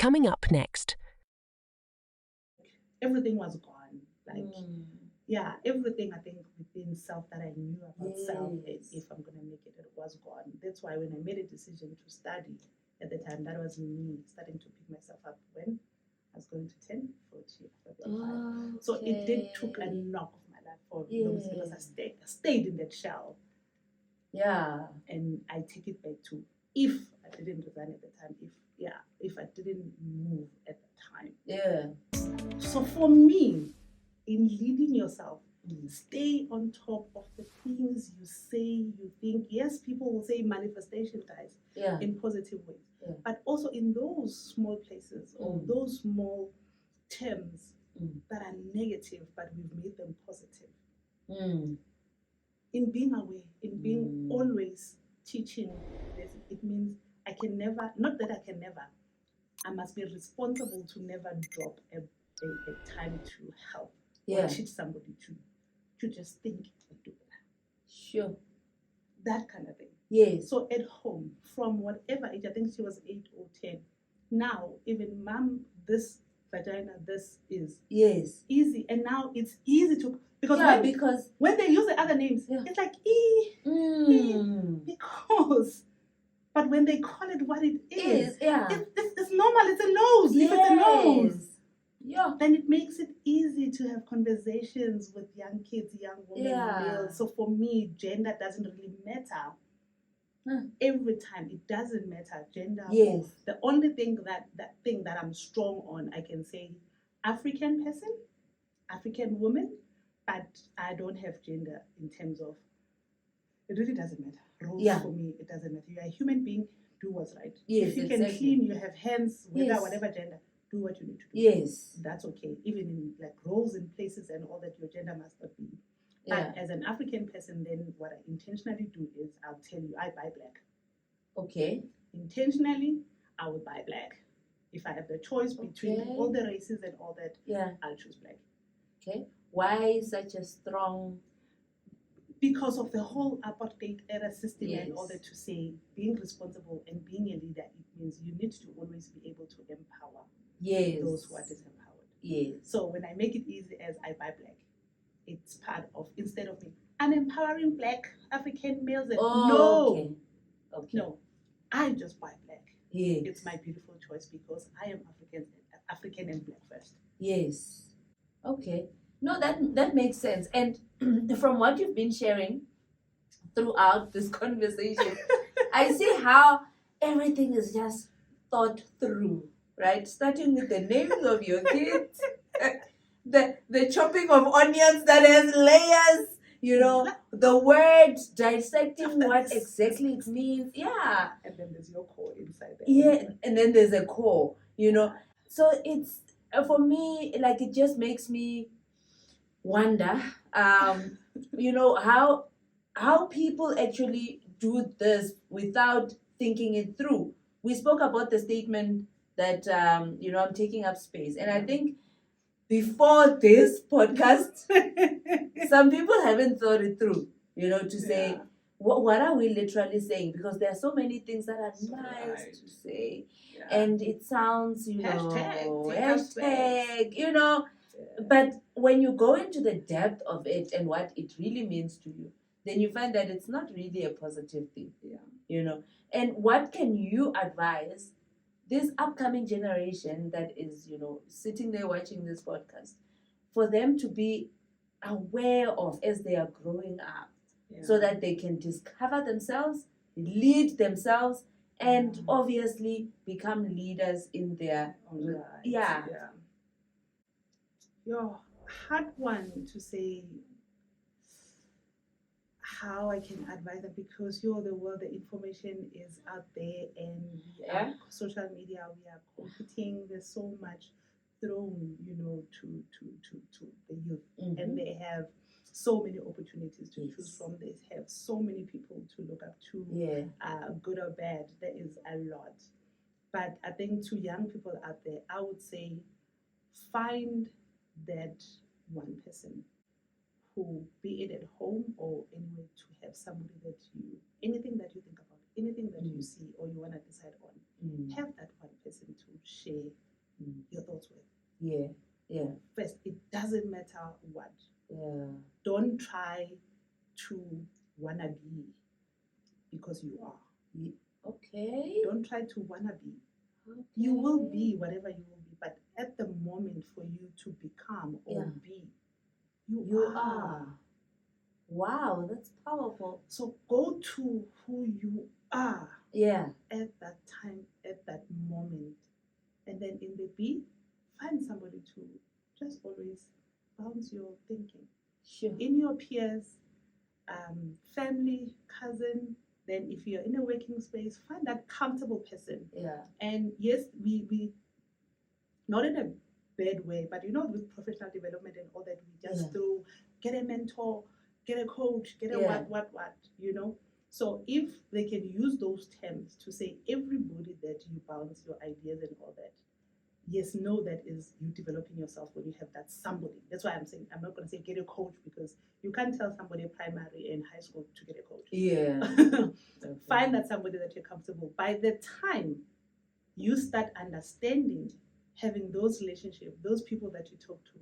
coming up next. Everything was gone. Everything I think within self that I knew about self, if I'm going to make it was gone. That's why when I made a decision to study at the time, that was me starting to pick myself up when I was going to 10, 40, 5. So it did took a knock of my life for because I stayed in that shell. Yeah. And I take it back to if I didn't resign at the time, if I didn't move at the time. Yeah. So for me, in leading yourself, stay on top of the things you say, you think. Yes, people will say manifestation, guys, in positive ways. Yeah. But also in those small places or those small terms that are negative, but we've made them positive. In being aware, in being always teaching this, it means I can never, not that I can never, I must be responsible to never drop a time to help or teach somebody to just think and do that. Sure. That kind of thing. Yes. So at home, from whatever age, I think she was 8 or 10. Now, even mom, this vagina, this is easy. And now it's easy to, because when they use the other names, it's like, because, but when they call it what it is, it's normal, it's a nose. If it's a nose, then it makes it easy to have conversations with young kids, young women, males. So for me, gender doesn't really matter. Every time it doesn't matter, gender. The only thing that I'm strong on, I can say African person, African woman, but I don't have gender in terms of, it really doesn't matter. Roles for me, it doesn't matter. You're a human being, do what's right. If you can clean, you have hands, whatever gender, do what you need to do. Yes. That's okay. Even in like roles in places and all that, your gender must not be. But as an African person, then what I intentionally do is I'll tell you, I buy black. Okay. Intentionally, I will buy black. If I have the choice between all the races and all that, I'll choose black. Okay. Why such a strong? Because of the whole apartheid era system and all that, to say being responsible and being a leader, it means you need to always be able to empower those who are disempowered. Yes. So when I make it easy as I buy black, it's part of, instead of me, I'm empowering black African males. No, I just buy black. Yes. It's my beautiful choice because I am African and black first. Yes. Okay. No, that makes sense. And from what you've been sharing throughout this conversation, I see how everything is just thought through, right? Starting with the names of your kids, the chopping of onions that has layers, the word, dissecting what exactly it means. Yeah. And then there's your core inside there. Yeah, and then there's a core, So it's, for me, like, it just makes me wonder, how people actually do this without thinking it through. We spoke about the statement that, I'm taking up space. And I think before this podcast, some people haven't thought it through, to say, what are we literally saying? Because there are so many things that are nice to say. Yeah. And it sounds, hashtag, but when you go into the depth of it and what it really means to you, then you find that it's not really a positive thing. Yeah. And what can you advise this upcoming generation that is, sitting there watching this podcast, for them to be aware of as they are growing up, so that they can discover themselves, lead themselves, and obviously become leaders in their own lives. Hard one to say how I can advise them, because the world, the information is out there, and social media, we are competing. There's so much thrown, to the youth, and they have so many opportunities to choose from. They have so many people to look up to, good or bad. There is a lot. But I think to young people out there, I would say find that one person who, be it at home or anywhere, to have somebody that anything that you think about, anything that you see or you want to decide on, have that one person to share your thoughts with. Yeah. First, it doesn't matter what. Yeah. Don't try to wanna be because you are. Okay. Don't try to wanna be. Okay. You will be whatever you will be, but at the moment for you to become or be, you are. Wow, that's powerful. So go to who you are. Yeah. At that time, at that moment, and then in the be, find somebody to just always bounce your thinking. Sure. In your peers, family, cousin. Then if you're in a working space, find that comfortable person. Yeah. And yes, we not in a bad way, but with professional development and all that, we just throw, get a mentor, get a coach, get a what, So if they can use those terms to say everybody that you bounce your ideas and all that, yes, know that is you developing yourself when you have that somebody. That's why I'm saying I'm not going to say get a coach, because you can't tell somebody primary and high school to get a coach. Yeah. Find that somebody that you're comfortable. By the time you start understanding, having those relationships, those people that you talk to,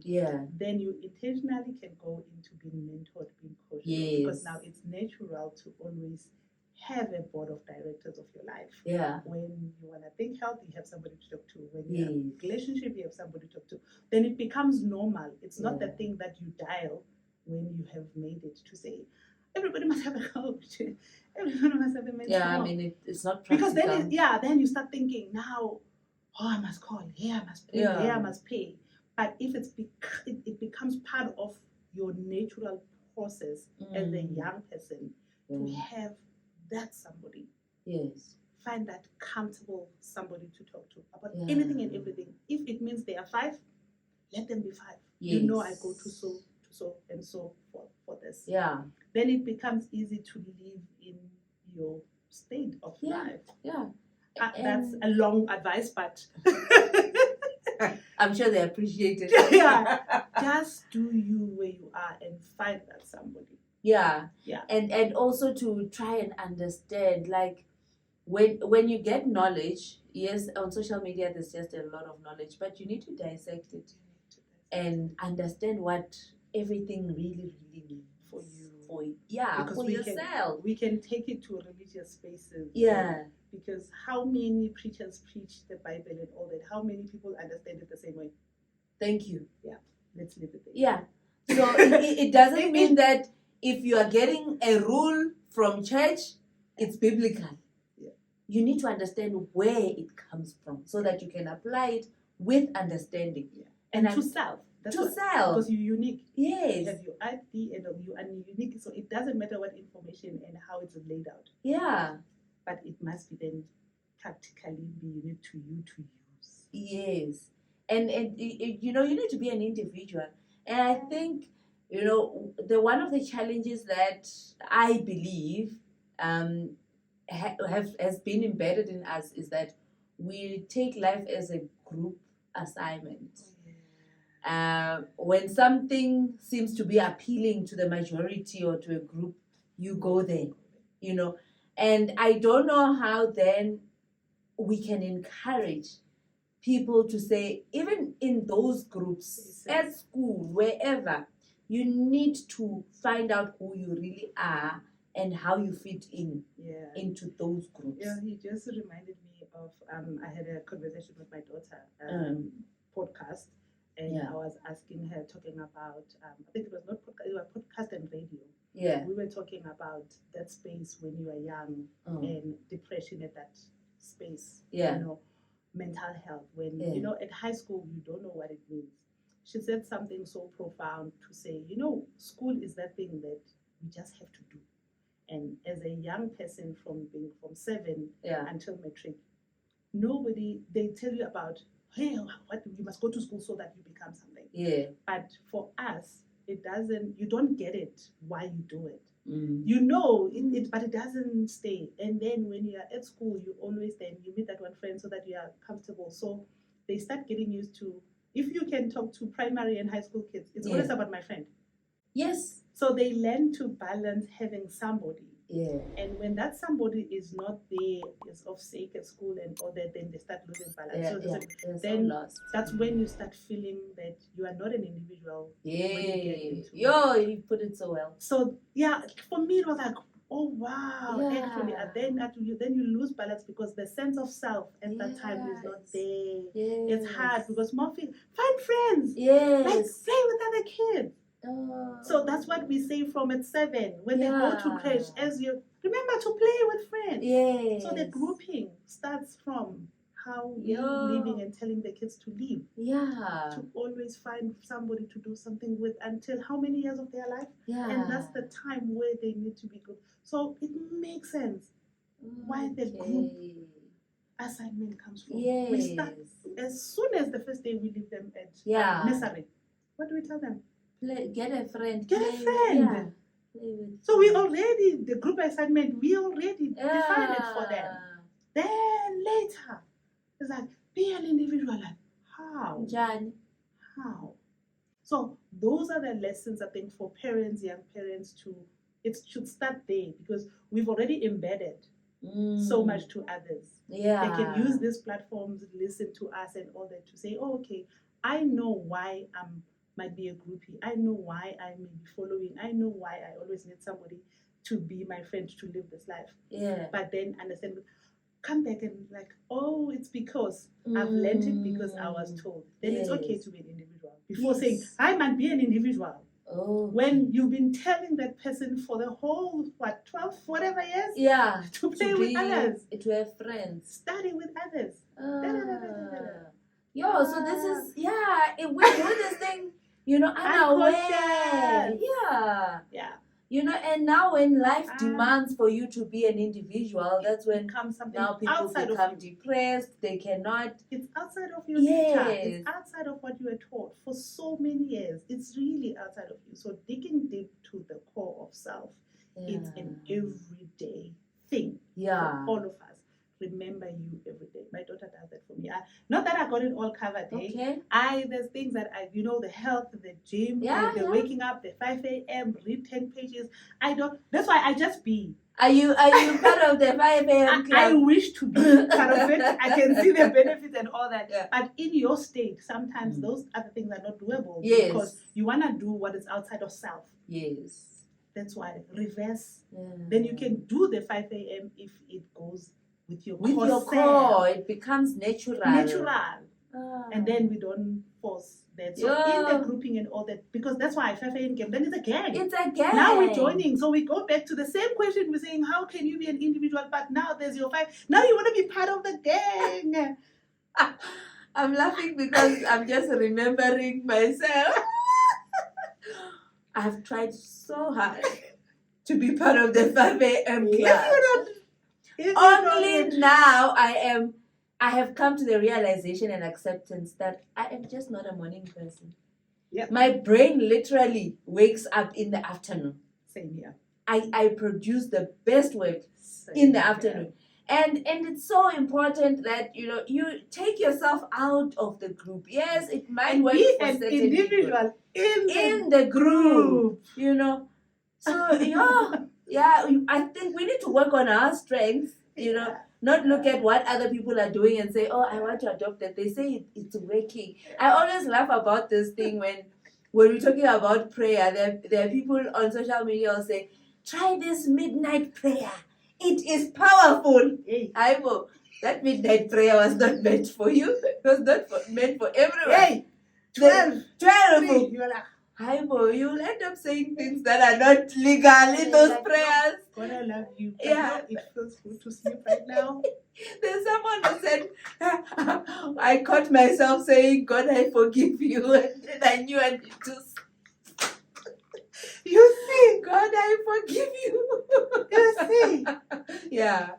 then you intentionally can go into being mentored, being coached. Yes. Because now it's natural to always have a board of directors of your life. Yeah. When you want to think health, you have somebody to talk to. When you have a relationship, you have somebody to talk to. Then it becomes normal. It's not the thing that you dial when you have made it to say, everybody must have a coach. Everybody must have a mentor. Yeah, I mean, it's not practical. Because then you start thinking, now, I must call, here I must pay, here I must pay. But if it becomes part of your natural process as a young person to have that somebody. Yes. Find that comfortable somebody to talk to about anything and everything. If it means there are 5, let them be 5. Yes. I go to so and so for this. Yeah. Then it becomes easy to live in your state of life. Yeah. That's a long advice, but I'm sure they appreciate it. Yeah. Just do you where you are and find that somebody. Yeah. Yeah. And also to try and understand, like, when you get knowledge, yes, on social media there's just a lot of knowledge, but you need to dissect it and understand what everything really means for you. Because for yourself. We can take it to religious spaces. Yeah. Because how many preachers preach the Bible and all that? How many people understand it the same way? Thank you. Yeah. Let's leave it there. Yeah. So it doesn't mean that if you are getting a rule from church, it's biblical. Yeah. You need to understand where it comes from so that you can apply it with understanding. Yeah. And to self. Because you're unique. Yes. You have your ID and you are unique. So it doesn't matter what information and how it's laid out. Yeah. But it must be then practically be unique to you to use. Yes. And you need to be an individual. And I think, one of the challenges that I believe has been embedded in us is that we take life as a group assignment. When something seems to be appealing to the majority or to a group, you go there, And I don't know how then we can encourage people to say, even in those groups, at school, wherever, you need to find out who you really are and how you fit into those groups. Yeah, he just reminded me of, I had a conversation with my daughter, podcast, and I was asking her, talking about, I think it was not podcast, it was podcast and radio. Yeah. We were talking about that space when you are young and depression at that space. Yeah. Mental health. When, at high school, you don't know what it means. She said something so profound to say, school is that thing that we just have to do. And as a young person from 7 until matric, they tell you about, hey, you must go to school so that you become something. Yeah. But for us, you don't get it why you do it. Mm. But it doesn't stay. And then when you are at school, you meet that one friend so that you are comfortable. So they start getting used to, if you can talk to primary and high school kids, it's always about my friend. Yes. So they learn to balance having somebody Yeah. And when that somebody is not there, is off sick at school and all that, then they start losing balance. Then lost. That's when you start feeling that you are not an individual. Yeah. When you get into you put it so well. So yeah, for me it was like, oh wow, actually, and then you lose balance because the sense of self at that time is not there. It's hard because more find friends. Yes. Like play with other kids. So that's what we say from at 7 when they go to crash. As you remember to play with friends. Yes. So the grouping starts from how you're living and telling the kids to live. Yeah. To always find somebody to do something with until how many years of their life? Yeah. And that's the time where they need to be good. So it makes sense why the group assignment comes from. Yes. We start as soon as the first day we leave them at nursery. What do we tell them? Get a friend. Get a friend. So we already, the group assignment, we already defined it for them. Then later, it's like, be an individual. Like, how? Jan. How? So those are the lessons, I think, for parents, young parents, it should start there because we've already embedded so much to others. Yeah. They can use these platforms, listen to us and all that to say, oh, okay, I know why I might be a groupie. I know why I may be following. I know why I always need somebody to be my friend to live this life. Yeah. But then understand, come back and like, oh, it's because I've learned it because I was told. Then it's okay to be an individual. Before saying, I might be an individual. Oh. When you've been telling that person for the whole, 12, whatever years? Yeah. To play with others. To have friends. Study with others. So this is, if we do this thing, unaware. Yeah. And now when life demands for you to be an individual, that's when now people become depressed. They cannot. It's outside of your nature. It's outside of what you were taught for so many years. It's really outside of you. So digging deep to the core of self, it's an everyday thing for all of us. Remember you every day. My daughter does that for me. Not that I got it all covered. Okay. There's things that the health, the gym, the waking up, the 5 a.m., read 10 pages. I don't. That's why I just be. Are you part of the 5 a.m. club? I wish to be part of it. I can see the benefits and all that. Yeah. But in your state, sometimes those other things are not doable. Yes. Because you want to do what is outside of self. Yes. That's why reverse. Then you can do the 5 a.m. if it goes with your core, it becomes natural. And then we don't force that. So in the grouping and all that, because that's why 5 a.m. game, then it's a gang. It's a gang. Now we're joining. So we go back to the same question. We're saying, how can you be an individual? But now there's your 5. Now you want to be part of the gang. I'm laughing because I'm just remembering myself. I've tried so hard to be part of the 5 a.m. club. Only now I have come to the realization and acceptance that I am just not a morning person. Yep. My brain literally wakes up in the afternoon. Same here. I produce the best work in the afternoon. And it's so important that you take yourself out of the group. Yes, it might work for certain individual people. in the group. So I think we need to work on our strengths, not look at what other people are doing and say, oh, I want to adopt that. They say it's working. I always laugh about this thing when we're talking about prayer. There are people on social media who say, try this midnight prayer. It is powerful. I know that midnight prayer was not meant for you. It was not meant for everyone. 12. You're like, you'll end up saying things that are not legal in those prayers. God, I love you. It feels good to sleep right now. There's someone who said, I caught myself saying, God, I forgive you. And then I knew I need to. You see? God, I forgive you. You see? Yeah.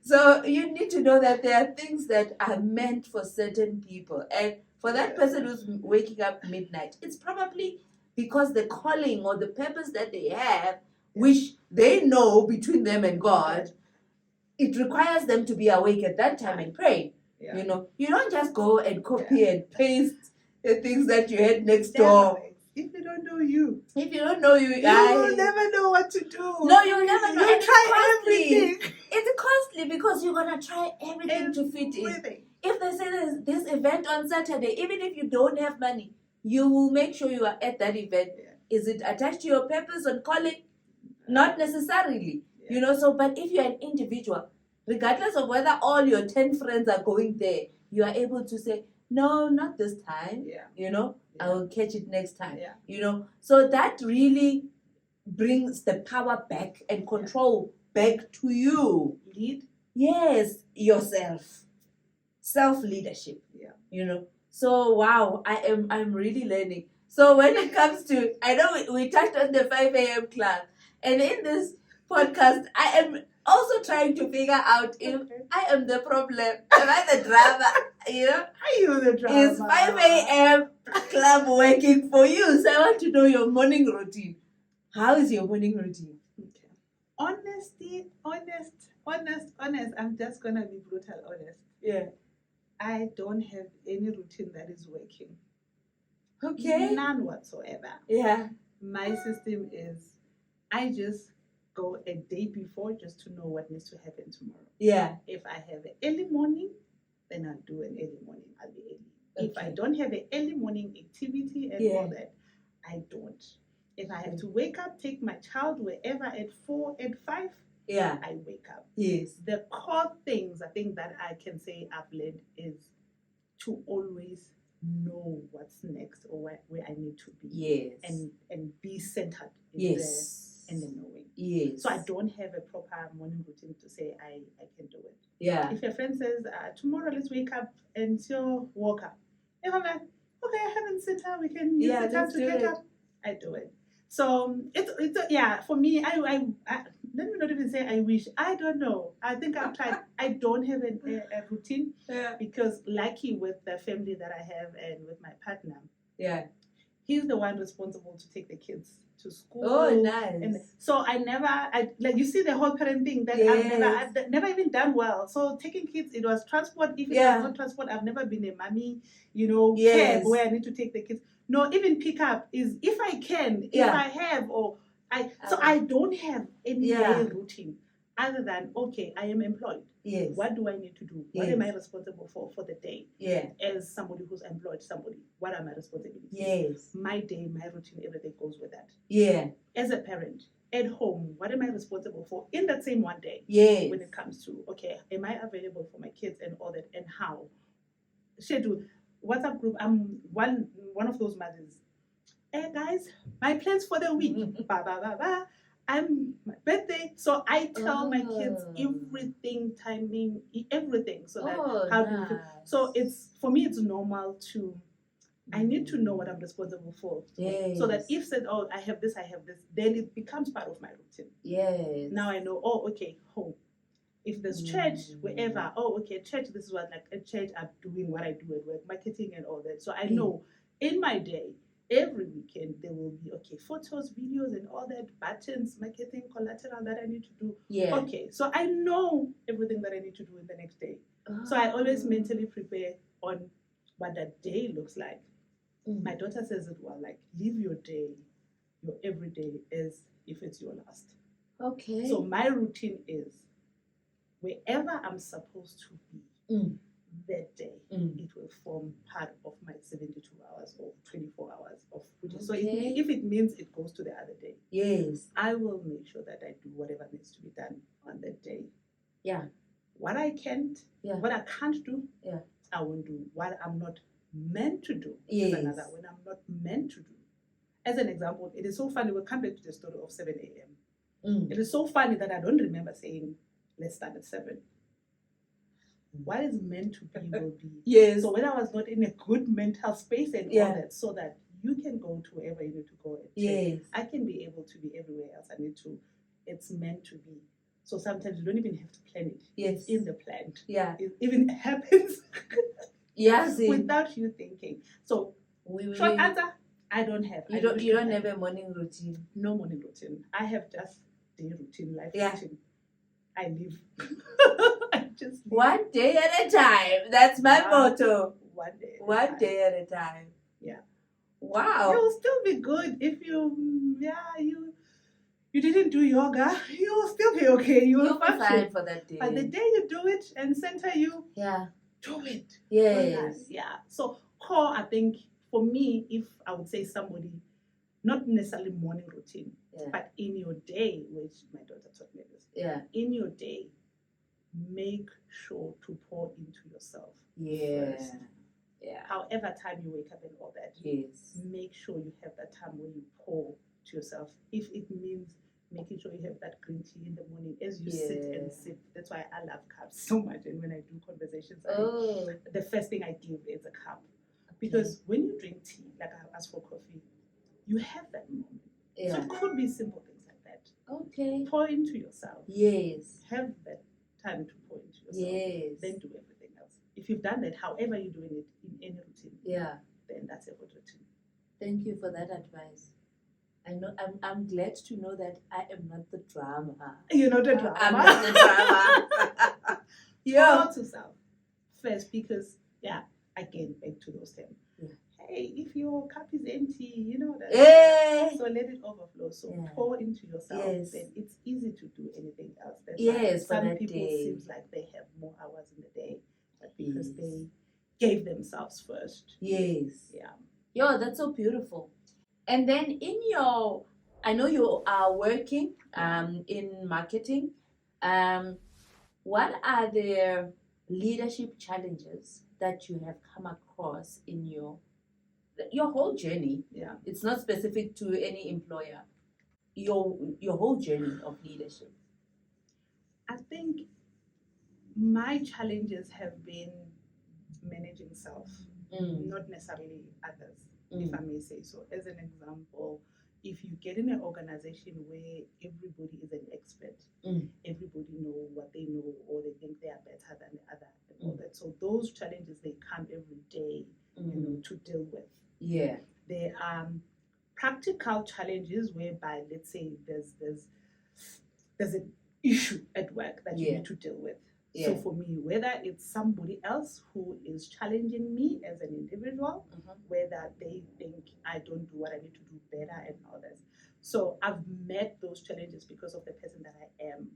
So you need to know that there are things that are meant for certain people. And for that person who's waking up midnight, it's probably because the calling or the purpose that they have, which they know between them and God, it requires them to be awake at that time and pray. You don't just go and copy and paste the things that you had next door if you don't know you, if you don't know you will never know what to do. No, you'll never know. You try everything. It's costly because you're gonna try everything to fit in. If they say there's this event on Saturday, even if you don't have money, you will make sure you are at that event. Yeah. Is it attached to your purpose and calling? Not necessarily. Yeah. You know, so but if you're an individual, regardless of whether all your 10 friends are going there, you are able to say, no, not this time. Yeah. You know, I will catch it next time. Yeah. You know, so that really brings the power back and control back to you. Lead? Yes, yourself. Self-leadership. Yeah. You know. So wow, I'm really learning. So when it comes to, I know we touched on the 5 a.m. class, and in this podcast, I am also trying to figure out if I am the problem. Am I the drama? You know? Are you the drama? Is 5 a.m. club working for you? So I want to know your morning routine. How is your morning routine? Okay. Honest. I'm just gonna be brutal honest. Yeah. I don't have any routine that is working. Okay. None whatsoever. Yeah. My system is I just go a day before just to know what needs to happen tomorrow. Yeah. If I have an early morning, then I'll do an early morning. I'll be early. Okay. If I don't have an early morning activity and all that, I don't. If I have to wake up, take my child wherever at 4, at 5, I wake up. Yes. The core things I think that I can say I've learned is to always know what's next or where I need to be. Yes. And be centered in the knowing. Yes. So I don't have a proper morning routine to say I can do it. Yeah. If your friend says, tomorrow let's wake up and so walk up. If I'm like, okay, I haven't sit down, we can use the time to get up, I do it. So it's for me, I let me not even say I wish. I don't know. I think I've tried. I don't have a routine because lucky with the family that I have and with my partner. Yeah. He's the one responsible to take the kids to school. Oh, nice. And so like you see the whole parent thing that I've never even done well. So taking kids, it was transport. If it was not transport, I've never been a mommy, cab where I need to take the kids. No, even pick up is if I can, if I have, so I don't have any routine other than, okay, I am employed. Yes. What do I need to do? What am I responsible for the day? Yeah. As somebody who's employed somebody, what are my responsibilities? Yes. My day, my routine, everything goes with that. Yeah. As a parent, at home, what am I responsible for in that same one day? Yes. When it comes to, okay, am I available for my kids and all that, and how? Schedule. WhatsApp group, I'm one of those mothers. Hey guys, my plans for the week. I'm my birthday, so I tell my kids everything, timing, everything, so that how do you feel? So it's for me, it's normal to. I need to know what I'm responsible for, so that if said, oh, I have this, then it becomes part of my routine. Yes. Now I know. Oh, okay, home. If there's church, wherever, church, this is what, like, at church, I'm doing what I do at work, marketing and all that. So I know in my day, every weekend, there will be, photos, videos, and all that, buttons, marketing, collateral that I need to do. Yeah. Okay, so I know everything that I need to do in the next day. So I always mentally prepare on what that day looks like. My daughter says it well, like, live your day, your everyday as if it's your last. Okay. So my routine is, wherever I'm supposed to be that day, it will form part of my 72 hours or 24 hours of routine. So if it means it goes to the other day, yes, I will make sure that I do whatever needs to be done on that day. Yeah. What I can't, what I can't do, I won't do. What I'm not meant to do is another. When I'm not meant to do. As an example, it is so funny. We'll come back to the story of 7 a.m. It is so funny that I don't remember saying, let's start at 7. What is meant to be will be. Yes. So when I was not in a good mental space and all that, so that you can go to wherever you need to go. Yes. I can be able to be everywhere else I need to. It's meant to be. So sometimes you don't even have to plan it. Yes. It's in the plan. Yeah. It even happens. Yes. Without you thinking. So short answer, I don't have. You don't have a morning routine. No morning routine. I have just day routine, life routine. I live. I just live. One day at a time. That's my motto. One day. One day at a time. Yeah. Wow. You'll still be good if you didn't do yoga. You'll still be okay. You'll be fine for that day. But the day you do it and center you, do it. Yes. Yeah. So core, I think, for me, if I would say somebody, not necessarily morning routine, but in your day, which my daughter taught me this. Yeah. In your day, make sure to pour into yourself. First. Yeah. However time you wake up and all that. Yes. Make sure you have that time where you pour to yourself. If it means making sure you have that green tea in the morning as you sit and sip. That's why I love cups so much. And when I do conversations, the first thing I give is a cup. Because when you drink tea, like I ask for coffee, you have that moment. So it could be simple things like that. Okay. Pour into yourself. Yes. Have that time to pour into yourself. Yes. Then do everything else. If you've done that, however you're doing it in any routine, then that's a good routine. Thank you for that advice. I know. I'm glad to know that I am not the drama. You're not the drama. I'm not the drama. Pour to self first, because again, back to those terms. Hey, if your cup is empty, you know that. So let it overflow. So pour into yourself. Then it's easy to do anything else. That's why some people seems like they have more hours in the day, but because they gave themselves first. Yes. Yeah. That's so beautiful. And then I know you are working in marketing. What are the leadership challenges that you have come across in your whole journey? It's not specific to any employer. Your whole journey of leadership. I think my challenges have been managing self, not necessarily others, if I may say so. As an example, if you get in an organization where everybody is an expert, everybody know what they know, or they think they are better than the other, and all that. So those challenges, they come every day, to deal with. Yeah. There are practical challenges whereby, let's say, there's an issue at work that you need to deal with. So for me, whether it's somebody else who is challenging me as an individual, whether they think I don't do what I need to do better and all that. So I've met those challenges because of the person that I am,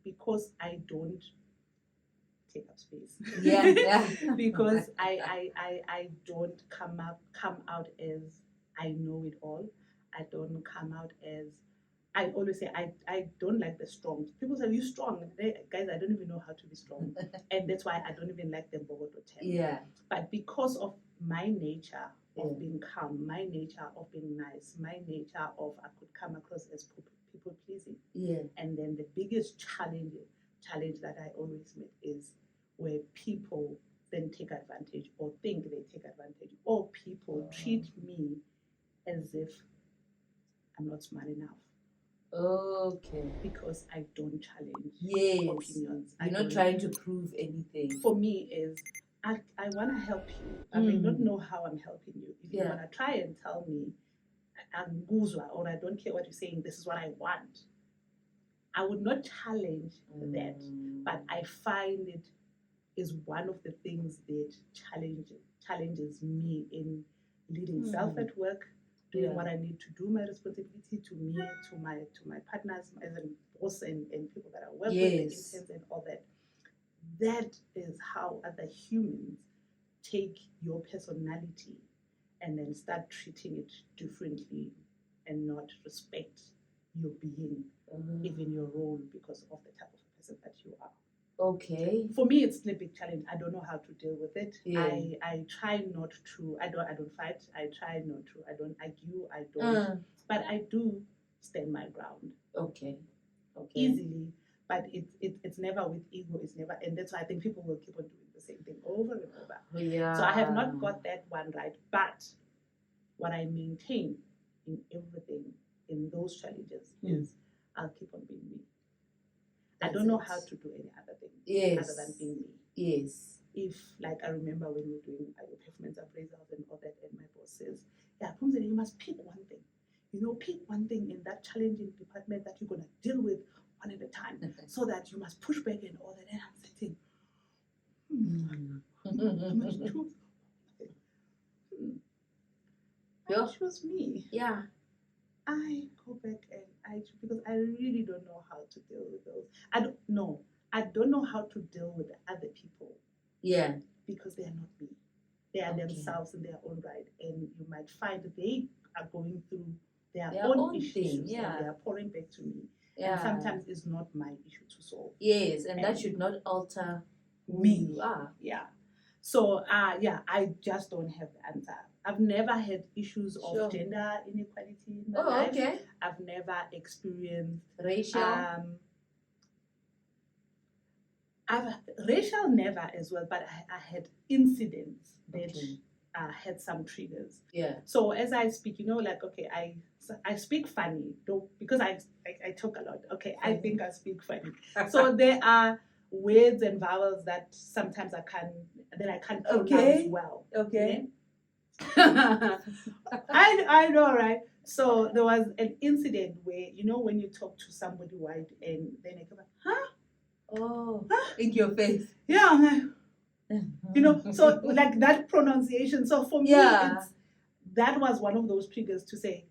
because I don't take up space. Because I don't come out as I know it all. I don't come out as, I always say I don't like the strong. People say, you strong. Guys, I don't even know how to be strong. And that's why I don't even like the Bogoto term. But because of my nature of being calm, my nature of being nice, my nature of I could come across as people pleasing. And then the biggest challenge that I always meet is where people then take advantage or think they take advantage, or people treat me as if I'm not smart enough. Okay. Because I don't challenge opinions. You're not trying to prove anything. For me is, I want to help you. I may not know how I'm helping you. If you want to try and tell me, I'm guzwa, or I don't care what you're saying, this is what I want, I would not challenge that. But I find it is one of the things that challenges me in leading self at work, doing what I need to do, my responsibility to me, to my partners, as a boss and people that I work with, the interns and all that. That is how other humans take your personality and then start treating it differently and not respect your being, even your role, because of the type of person that you are. Okay. For me, it's a big challenge. I don't know how to deal with it. I try not to. I don't fight. I try not to. I don't argue. I don't. But I do stand my ground. Okay. Easily. But it's never with ego. It's never, and that's why I think people will keep on doing the same thing over and over. So I have not got that one right. But what I maintain in everything, in those challenges, is I'll keep on being me. I don't know how to do any other thing other than being me. If, like, I remember when we were doing performance appraisals and all that, and my boss says, Phumzile, you must pick one thing. Pick one thing in that challenging department that you're going to deal with one at a time, so that you must push back and all that. And I'm sitting, I must choose. She was me. Yeah. I go back and because I really don't know how to deal with those. I don't know how to deal with other people. Yeah. Because they are not me. They are themselves in their own right. And you might find that they are going through their own issues thing. Yeah. and they are pouring back to me. Yeah. And sometimes it's not my issue to solve. Yes, and that should not alter who you are. Yeah. So, I just don't have the answer. I've never had issues of gender inequality in my life. Okay. I've never experienced racial. Racial never as well, but I had incidents that had some triggers. Yeah. So as I speak, I speak funny though because I talk a lot. Okay, I think I speak funny. So there are words and vowels that sometimes I can't pronounce well. Okay. I know, right? So there was an incident where when you talk to somebody white and then they come like, huh? Oh, in your face. Yeah. So like that pronunciation. So for me, that was one of those triggers to say.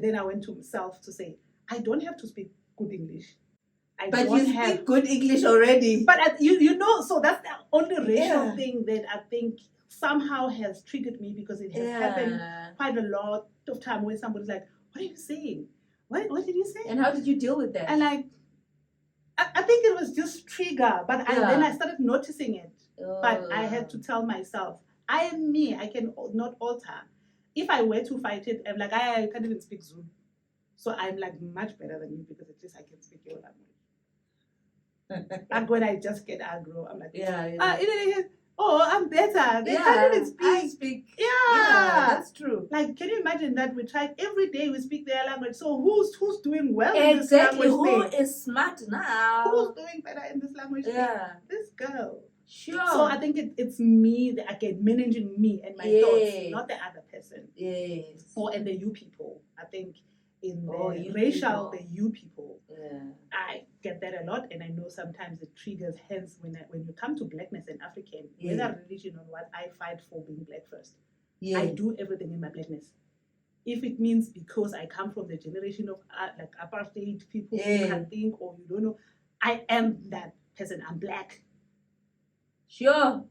Then I went to myself to say, I don't have to speak good English. But you speak good English already. But so that's the only racial thing that I think somehow has triggered me because it has happened quite a lot of time where somebody's like, what are you saying? What did you say? And how did you deal with that? And I think it was just trigger, but then I started noticing it. But I had to tell myself, I am me. I can not alter. If I were to fight it, I'm like, I can't even speak Zulu. So I'm like much better than you because at least I can speak your language. Like when I just get aggro, I'm like, I'm better. They can't even speak. I speak. Yeah, that's true. Like, can you imagine that we try every day we speak their language? So who's doing well in this language? Who is smart now? Who's doing better in this language? Yeah, this girl. Sure. So I think it's me managing me and my thoughts, not the other person. Yes. And the you people. I think in the racial, the you people. Yeah. I get that a lot, and I know sometimes it triggers. Hence, when you come to blackness and African, whether religion or what, I fight for being black first. Yeah. I do everything in my blackness. If it means because I come from the generation of like apartheid people who can't think or you don't know, I am that person. I'm black. Sure.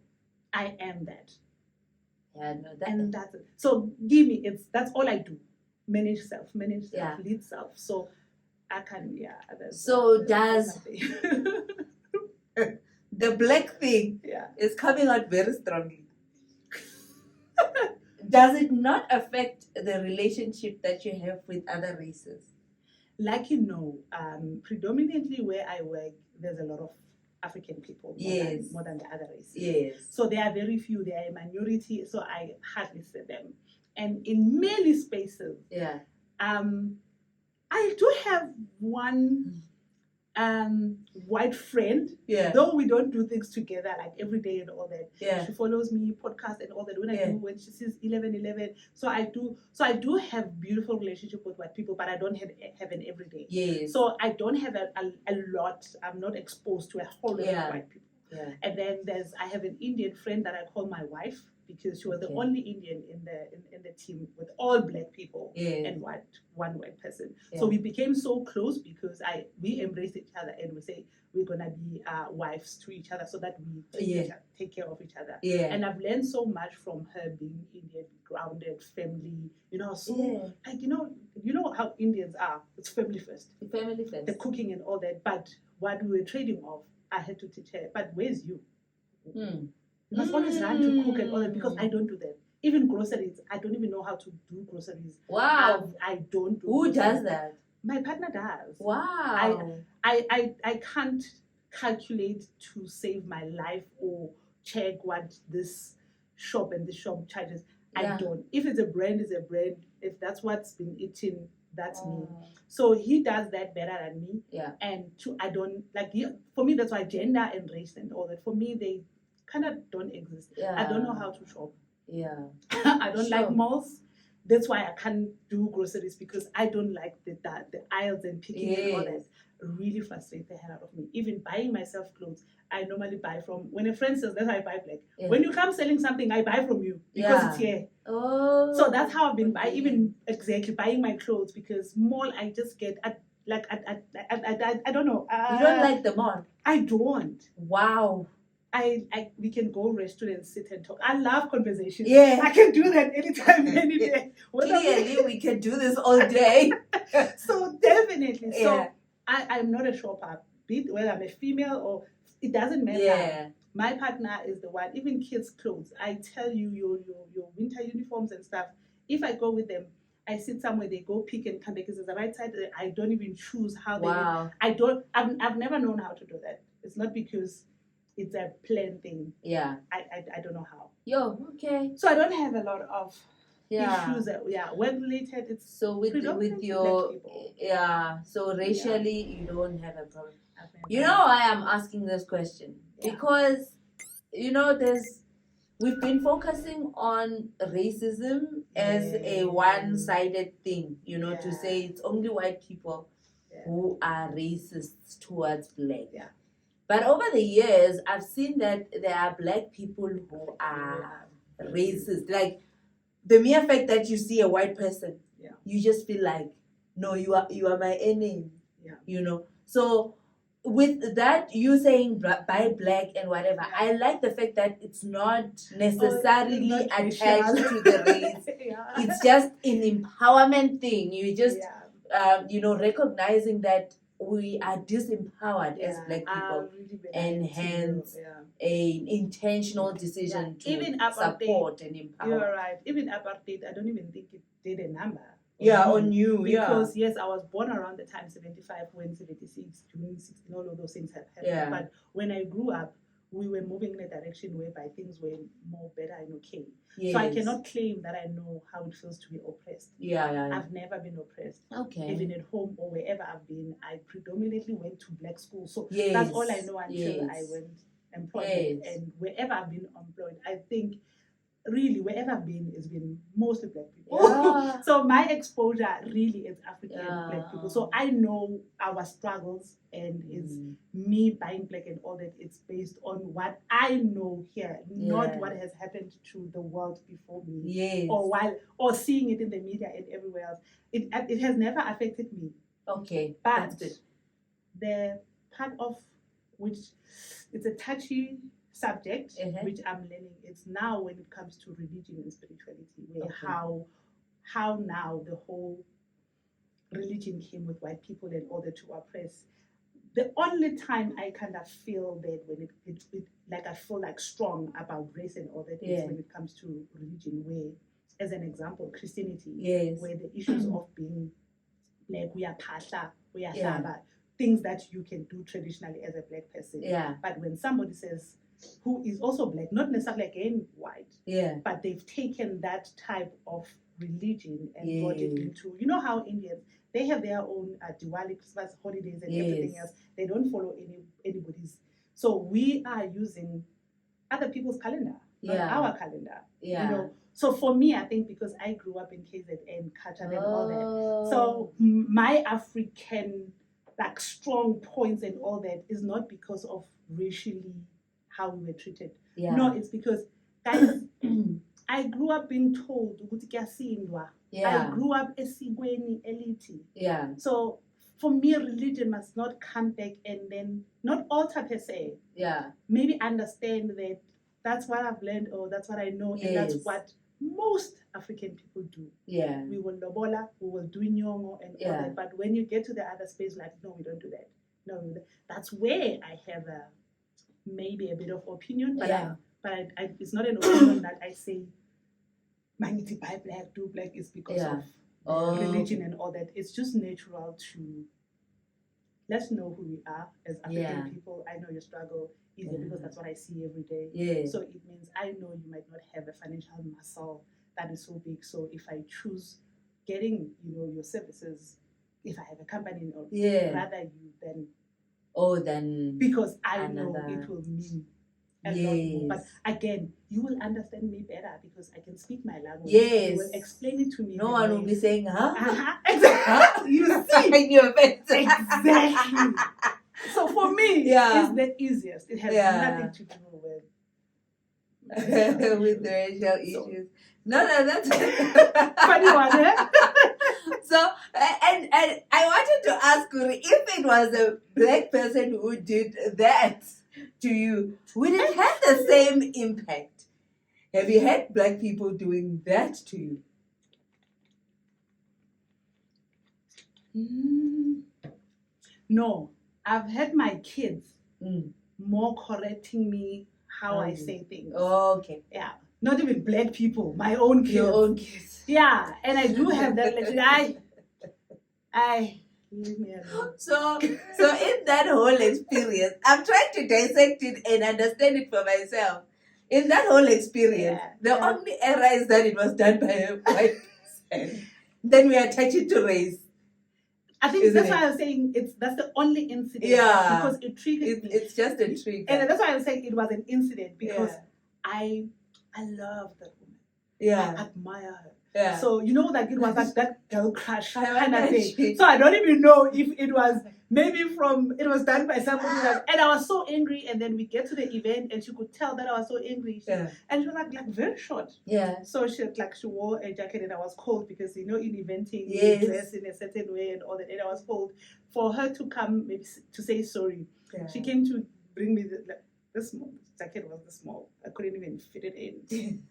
I am that. Yeah, no, that. And that's it. So that's all I do. Manage self, lead self. So I can, So does the black thing is coming out very strongly. Does it not affect the relationship that you have with other races? Like predominantly where I work, there's a lot of African people more than the other races. Yes. So there are very few, they are a minority, so I hardly see them. And in many spaces, I do have one white friend, though we don't do things together like every day and all that. She follows me, podcast and all that. When she sees 11:11, so I do have beautiful relationship with white people, but I don't have an everyday. Yes. So I don't have a lot. I'm not exposed to a whole lot of white people. Yeah. And then I have an Indian friend that I call my wife because she was the only Indian in the team with all black people and one white person. Yeah. So we became so close because we embraced each other and we say we're gonna be wives to each other so that we take care of each other. Yeah. And I've learned so much from her being Indian, grounded, family. Like you know how Indians are. It's family first. Family first. The cooking and all that. But what we were trading off, I had to teach her. But where's you? You must always run to cook and all that because I don't do that. Even groceries, I don't even know how to do groceries. Wow. I don't do Who groceries. does that? My partner does. Wow. I can't calculate to save my life or check what this shop and this shop charges. I don't. If it's a brand, it's a brand. If that's what's been eaten, that's me. So he does that better than me. Yeah. And I don't for me that's why gender and race and all that, for me they kind of don't exist. Yeah. I don't know how to shop. Yeah. I don't like malls. That's why I can't do groceries because I don't like the aisles and picking and all that. Really frustrates the hell out of me. Even buying myself clothes, I normally buy from when a friend says that's why I buy black. Yeah. When you come selling something, I buy from you because it's here. Oh. So that's how I've been even exactly buying my clothes, because mall I just get I don't know. You don't like the mall? I don't. Wow. We can go restaurant, sit and talk. I love conversation. Yeah. I can do that anytime, any day. Clearly, we can do this all day. So definitely. Yeah. So I'm not a shopper. Be it whether I'm a female or it doesn't matter. Yeah. My partner is the one. Even kids' clothes. I tell you, your winter uniforms and stuff. If I go with them, I sit somewhere, they go pick and come back. Because the right side, I don't even choose how they. Wow. I've never known how to do that. It's not because it's a plain thing. Yeah. I don't know how. Yo, okay. So I don't have a lot of issues. Work related. It's so with your So racially, you don't have a problem. You know why I'm asking this question? Because we've been focusing on racism as a one-sided thing. To say it's only white people who are racist towards black. Yeah. But over the years, I've seen that there are black people who are racist. Like the mere fact that you see a white person, you just feel like, no, you are my enemy. Yeah. So with that, you saying buy black and whatever, I like the fact that it's not necessarily attached to the race. It's just an empowerment thing. You just recognizing that we are disempowered as black people, and hence an intentional decision to even support and empower. You're right. Even apartheid, I don't even think it did a number. On you. Because yes, I was born around the time 75 when 76, June 16, all of those things have happened. Yeah. But when I grew up, we were moving in a direction whereby things were more better and okay. Yes. So I cannot claim that I know how it feels to be oppressed. I've never been oppressed. Okay. Even at home or wherever I've been, I predominantly went to black school. So that's all I know until I went employed. And wherever I've been employed, I think really wherever I've been, it's been mostly black people. Yeah. So my exposure really is African black people. So I know our struggles, and it's me buying black and all that. It's based on what I know here, not what has happened to the world before me. Yes. Or seeing it in the media and everywhere else. It has never affected me. Okay. But the part of which it's a touchy subject, which I'm learning, it's now when it comes to religion and spirituality, where how now the whole religion came with white people in order to oppress. The only time I kind of feel that when it like I feel like strong about race and all that is when it comes to religion, where, as an example, Christianity, where the issues of being black, we are pasha, we are shaba, things that you can do traditionally as a black person. Yeah. But when somebody says, who is also black, not necessarily again white, but they've taken that type of religion and brought it into, how Indians, they have their own Diwali, Christmas, holidays and everything else. They don't follow anybody's. So we are using other people's calendar, not our calendar. Yeah. So for me, I think because I grew up in KZN culture and all that, so my African strong points and all that is not because of racially how we were treated. Yeah. No, it's because, guys, I grew up being told, I grew up esigweni eliti. Yeah. So for me, religion must not come back and then not alter per se. Yeah. Maybe understand that that's what I've learned, or that's what I know, and that's what most African people do. Yeah. We will lobola, we will do nyongo and all that. But when you get to the other space, like, no, we don't do that. No, that's where I have maybe a bit of opinion, but I it's not an opinion that I say, Mangiti buy black, do black is because of religion and all that. It's just natural to let's know who we are as African people. I know your struggle easier because that's what I see every day. Yeah. So it means I know you might not have a financial muscle that is so big. So if I choose getting, your services, if I have a company, or rather you than because I know it will mean a lot more. But again, you will understand me better because I can speak my language. Yes. You will explain it to me. No one will be saying, huh? Exactly. You see. Exactly. So for me, it's the easiest. It has nothing to do with with the racial issues. No, that's funny one, eh? So, and I wanted to ask Kuri, if it was a black person who did that to you, would it have the same impact? Have you had black people doing that to you? No, I've had my kids more correcting me how I say things. Oh, okay. Yeah. Not even black people, my own kids. Your own kids. Yeah, and I do have that. I leave me alone. So in that whole experience, I'm trying to dissect it and understand it for myself. In that whole experience, the only error is that it was done by a white person. Then we attach it to race. I think that's why I was saying that's the only incident. Yeah. Because it triggered me. It's just a trigger. And that's why I was saying it was an incident because I love that woman. Yeah. I admire her. Yeah. So you know that it was like that girl crush kind of thing. So I don't even know if it was it was done by somebody and I was so angry, and then we get to the event and she could tell that I was so angry. And she was like very short. Yeah. So she wore a jacket and I was cold because in eventing you dress in a certain way and all that, and I was cold. For her to come maybe to say sorry. Yeah. She came to bring me this small jacket was this small. I couldn't even fit it in.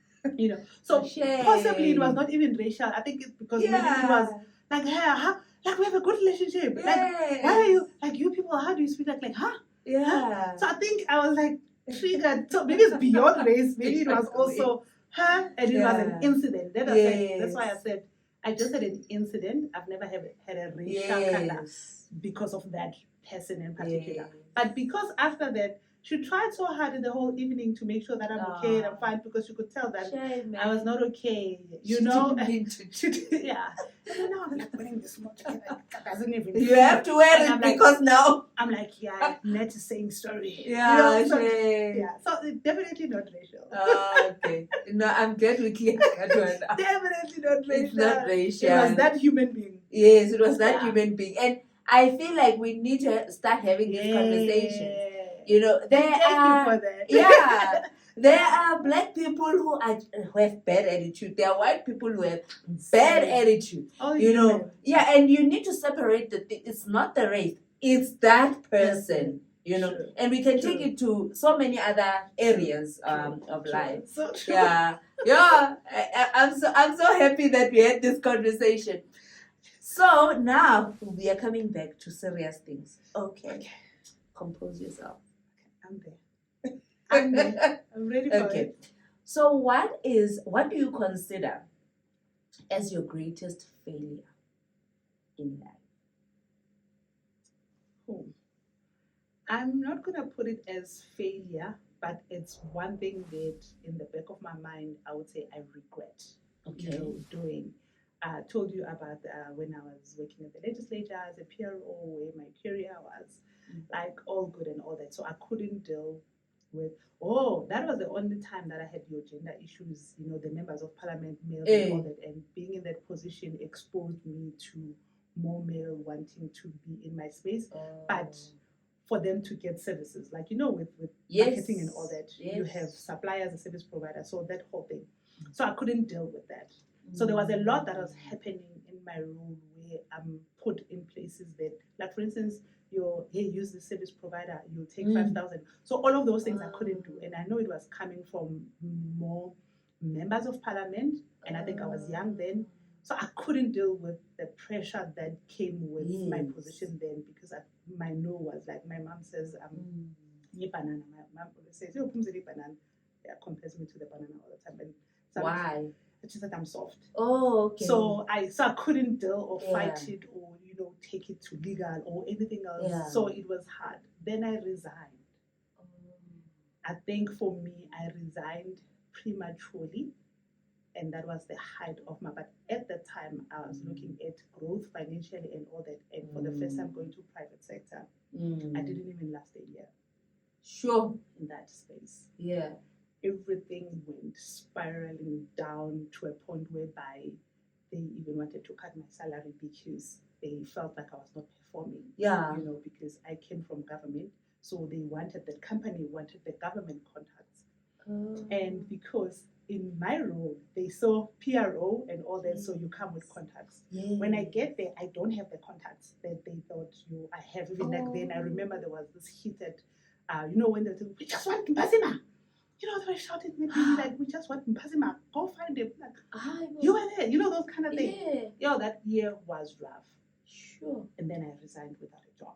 So possibly it was not even racial. I think it's because maybe it was like, hey, like we have a good relationship. Like, why are you like you people? How do you speak like huh? Yeah. So I think I was like triggered. So maybe it's beyond race. Maybe it was also her, and it was an incident. That's why I said I just had an incident. I've never had a racial color because of that person in particular. But because after that, she tried so hard in the whole evening to make sure that I'm okay and I'm fine, because she could tell that I was not okay. She didn't mean to. Yeah. And now I'm like wearing this much. Doesn't even. You have to wear it because now. I'm like, Net is saying sorry. Yeah, so it's definitely not racial. Okay. No, I'm glad we cleared that one. Definitely not racial. It's not racial. It was that human being. Yes, it was that human being. And I feel like we need to start having this conversation. Thank you for that. There are black people who have bad attitude. There are white people who have bad attitude. And you need to separate the thing. It's not the race. It's that person. Sure. And we can take it to so many other areas of life. So true. I'm so happy that we had this conversation. So now we are coming back to serious things. Okay. Compose yourself. I'm there. I'm ready for it. So what do you consider as your greatest failure in life? I'm not going to put it as failure, but it's one thing that in the back of my mind, I would say I regret doing. I told you about when I was working at the legislature as a PRO, where my career was like all good and all that. So I couldn't deal with, that was the only time that I had your gender issues, the members of parliament, male and all that. And being in that position exposed me to more male wanting to be in my space. But for them to get services, like, with marketing and all that, you have suppliers and service providers, so that whole thing. So I couldn't deal with that. So there was a lot that was happening in my role where I'm put in places that, like for instance, use the service provider, you'll take 5,000. So all of those things I couldn't do. And I know it was coming from more members of parliament, and I think I was young then. So I couldn't deal with the pressure that came with my position then, because my no was like, my mom says, banana. My mom always says, Phumzile banana. Yeah, compares me to the banana all the time. And why? It's just that I'm soft. Oh, okay. So I couldn't deal or fight it or take it to legal or anything else. Yeah. So it was hard. Then I resigned. I think for me, I resigned prematurely, and that was the height of but at the time I was looking at growth financially and all that, and for the first time going to private sector, I didn't even last a year. Sure. In that space. Yeah. Everything went spiraling down to a point whereby they even wanted to cut my salary because they felt like I was not performing. Yeah. Because I came from government, so they wanted the company wanted the government contacts. And because in my role, they saw PRO and all that, so you come with contacts. When I get there, I don't have the contacts that they thought I have. Even like then, I remember there was this heated, when they said, we just want Mpazima. They were shouting at me like, we just want Mpazima. Go find him. Like, you were there. Those kind of things. That year was rough. Sure. And then I resigned without a job.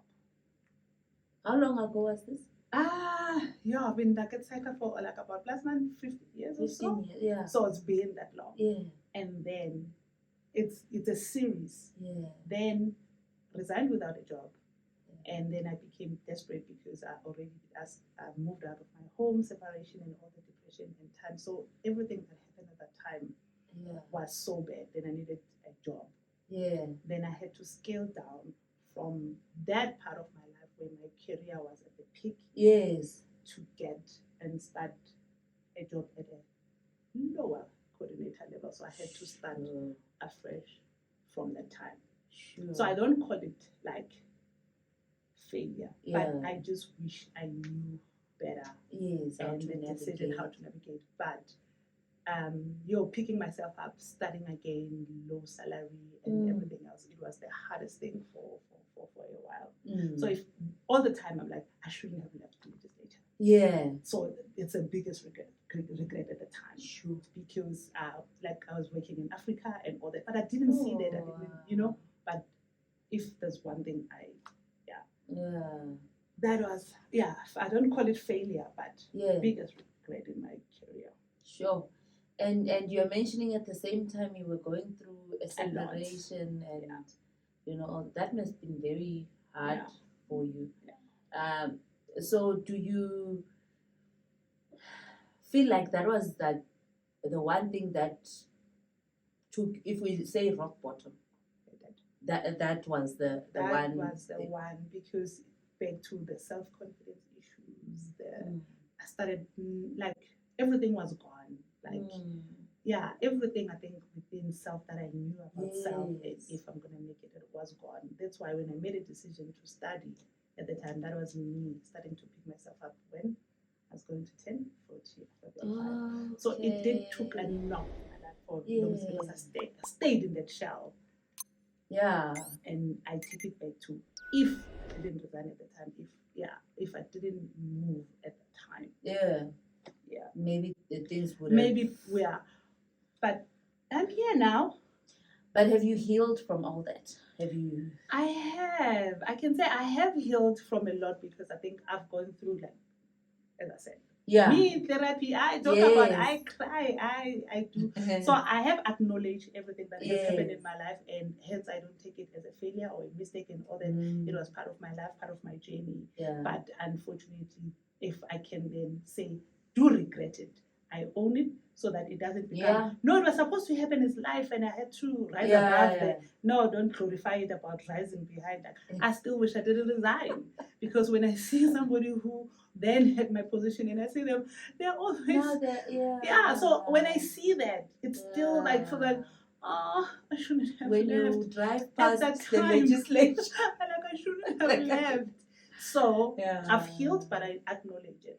How long ago was this? I've been like a psycho for like about plus 50 years or so. 15 years, yeah. So it's been that long. Yeah. And then it's a series. Yeah. Then resigned without a job. And then I became desperate because I moved out of my home, separation and all the depression and time. So everything that happened at that time was so bad. Then I needed a job. Yeah. Then I had to scale down from that part of my life where my career was at the peak. Yes. To get and start a job at a lower coordinator level. So I had to start afresh from that time. Sure. So I don't call it like failure, but I just wish I knew better. Yes, and then decided how to navigate. But picking myself up, starting again, low salary and everything else, it was the hardest thing for a while. So if all the time I'm like, I shouldn't have left legislature. Yeah. So it's the biggest regret at the time. Sure. Because like I was working in Africa and all that, but I didn't see that. I didn't, but if there's one thing that was, I don't call it failure, but biggest regret in my career. Sure. And you're mentioning at the same time you were going through a separation and that must have been very hard for you. Yeah. So do you feel like that was the one thing that took, if we say rock bottom, that was the one? That was the one, because back to the self-confidence issues, I started, like, everything was gone. Like, everything I think within self that I knew about self, if I'm going to make it was gone. That's why when I made a decision to study at the time, that was me starting to pick myself up when I was going to 10, 40, 45. So it did took a knock at that for long because I stayed in that shell. Yeah. And I take it back to, if I didn't resign at the time, if I didn't move at the time. Yeah. Maybe the things would but I'm here now. But have you healed from all that? Have you? I have. I can say I have healed from a lot, because I think I've gone through, like, as I said, me therapy, I talk about, I cry, I do. So I have acknowledged everything that has happened in my life, and hence I don't take it as a failure or a mistake and all that. It was part of my life, part of my journey. But unfortunately, if I can then say, do regret it, I own it, so that it doesn't become, no, it was supposed to happen as life and I had to rise above that. No, don't glorify it about rising behind that. I still wish I didn't resign, because when I see somebody who then had my position and I see them, they're always, so when I see that, it's still like, for that, I shouldn't have when left. You drive past at that the time, legislature. I shouldn't have left. So I've healed, but I acknowledge it.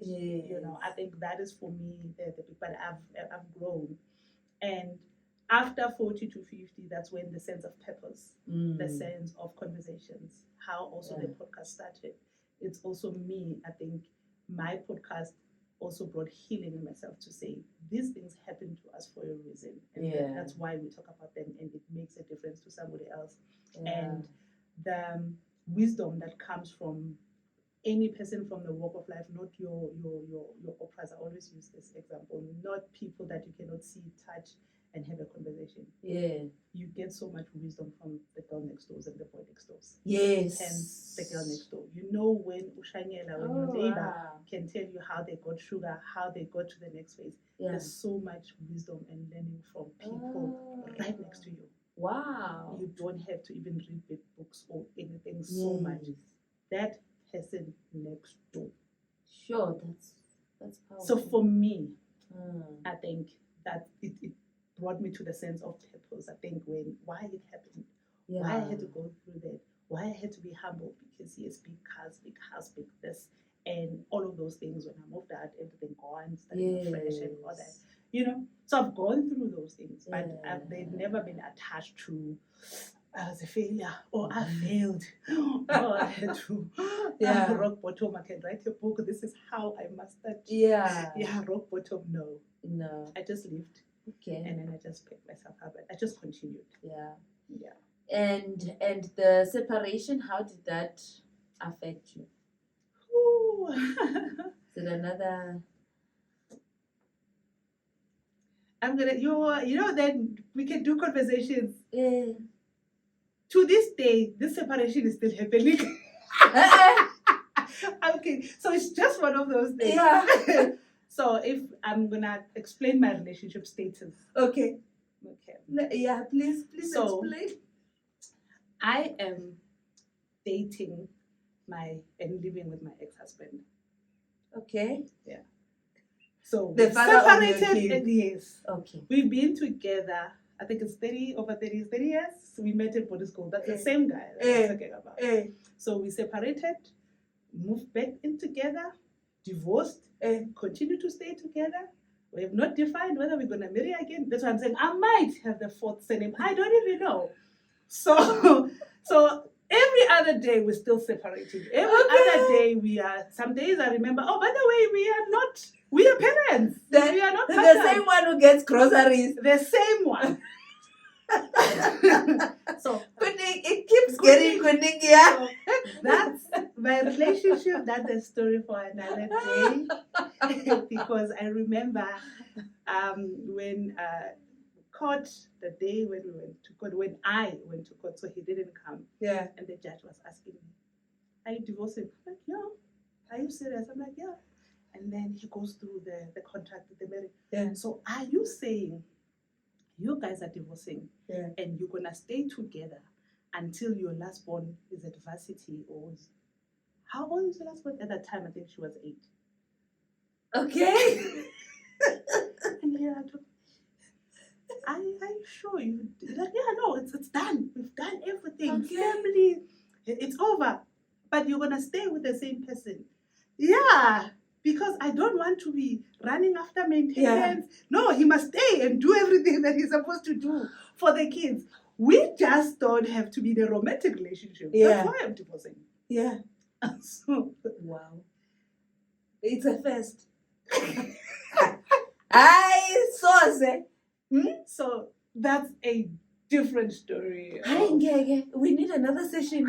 I think that is for me the big. But I've grown, and after 40 to 50, that's when the sense of purpose, the sense of conversations, how also the podcast started. It's also me. I think my podcast also brought healing in myself to say these things happen to us for a reason, and that's why we talk about them, and it makes a difference to somebody else. And the wisdom that comes from any person from the walk of life, not your operas. I always use this example, not people that you cannot see, touch, and have a conversation. You get so much wisdom from the girl next door and the boy next door. Hence the girl next door. When Ushanyela, when your neighbor can tell you how they got sugar, how they got to the next phase. There's so much wisdom and learning from people right next to you. Wow. You don't have to even read big books or anything so much. That person next door. Sure, that's powerful. So for me, I think that it brought me to the sense of purpose. I think why it happened, why I had to go through that, why I had to be humble, because yes, big cars, big house, big this, and all of those things. When I moved out, everything gone, starting fresh and all that. So I've gone through those things, but they've never been attached to I was a failure, or I failed, or I had to rock bottom. I can write a book. This is how I mastered. Yeah, rock bottom. No. I just lived. Okay. And then I just picked myself up. I just continued. Yeah. And the separation, how did that affect you? Is it another? I'm gonna then we can do conversations. To this day, this separation is still happening. Okay, so it's just one of those things. Yeah. So if I'm gonna explain my relationship status. Okay. Yeah, please explain. I am dating and living with my ex-husband. Okay. Yeah. So the father separated. Yes. Okay. We've been together. I think it's 30 years. We met in boarding school. That's the same guy that I'm talking about. So we separated, moved back in together, divorced, continue to stay together. We have not defined whether we're going to marry again. That's why I'm saying I might have the fourth surname. I don't even know. So every other day we're still separating. Every other day some days I remember, oh, by the way, we are parents. We are not partners. The same one who gets groceries. The same one. So it keeps getting kunning, yeah. So that's my relationship. That's a story for another day. Because I remember when court, the day when we went to court, when I went to court, so he didn't come. Yeah. And the judge was asking me, are you divorcing? I'm like, yeah. Are you serious? I'm like, yeah. And then he goes through the contract with the marriage. Yeah. So are you saying you guys are divorcing and you're gonna stay together until your last born is at varsity, or how old is your last born? At that time I think she was 8. Okay. And here are you sure you like, yeah, no, it's done. We've done everything. Okay. Family, it's over. But you're gonna stay with the same person. Yeah. Because I don't want to be running after maintenance. Yeah. No, he must stay and do everything that he's supposed to do for the kids. We just don't have to be in a romantic relationship. Yeah. That's why I'm divorcing. Yeah. So, wow. It's a first. I saw it. So that's a different story. We need another session.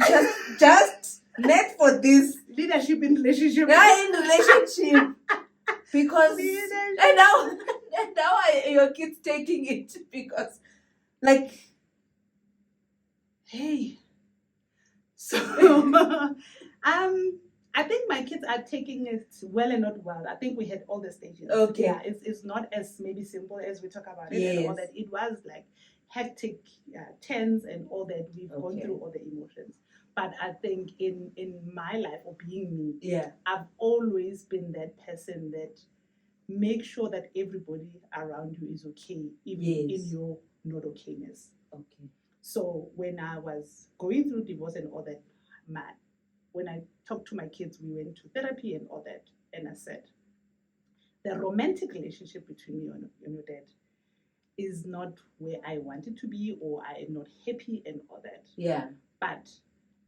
Just net for this. Leadership in relationship. Yeah, in relationship. Because and now your kids taking it because hey. So I think my kids are taking it well and not well. I think we had all the stages. Okay. Yeah, it's not as maybe simple as we talk about it and all that. It was like hectic, tense and all that. We've gone through all the emotions. But I think in my life, or being me, I've always been that person that makes sure that everybody around you is okay, even in your not okayness. Okay. So when I was going through divorce and all that, when I talked to my kids, we went to therapy and all that, and I said, the romantic relationship between you and your dad is not where I want it to be, or I am not happy and all that. Yeah. But